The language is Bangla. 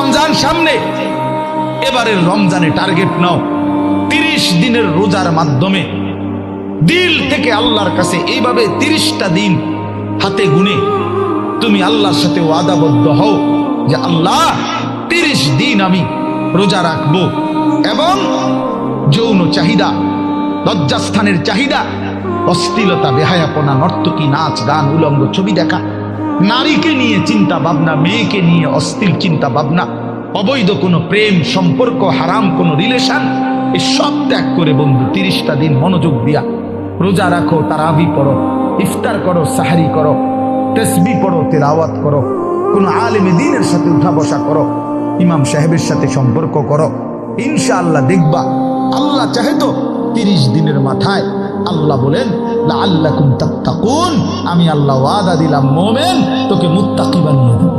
রমজান সামনে, এবারের রমজানে টার্গেট নাও 30 দিনের রোজার মাধ্যমে দিল থেকে আল্লাহর কাছে এইভাবে 30টা দিন হাতে গুনে তুমি আল্লাহর সাথে ওয়াদাবদ্ধ হও যে আল্লাহ 30 দিন আমি রোজা রাখবো। এবং যৌন চাহিদা, লজ্জাস্থানের চাহিদা, অশ্লীলতা, বেহায়াপনা, নর্তকী, নাচ গান, উলঙ্গ ছবি দেখা, নারীকে নিয়ে চিন্তা ভাবনা, মেয়েকে নিয়ে অশ্লীল চিন্তা ভাবনা, অবৈধ কোনো প্রেম সম্পর্ক, হারাম কোনো রিলেশন, এই সব ত্যাগ করে বন্ধু 30টা দিন মনোযোগ দিয়া রোজা রাখো, তারাবি পড়ো, ইফতার করো, সাহারি করো, তাসবিহ পড়ো, তেলাওয়াত করো, কোনো আলেমে দ্বীনের সাথে উঠা বসা করো, ইমাম সাহেবের সাথে সম্পর্ক করো। ইনশাআল্লাহ দেখবা আল্লাহ চাহে তো 30 দিনের মাথায় আল্লাহ বলেন লাআল্লাকুম তাত্তাকুন, আমি আল্লাহ ওয়াদা দিলাম মোমেন তোকে মুত্তাকি বানিয়ে দেব।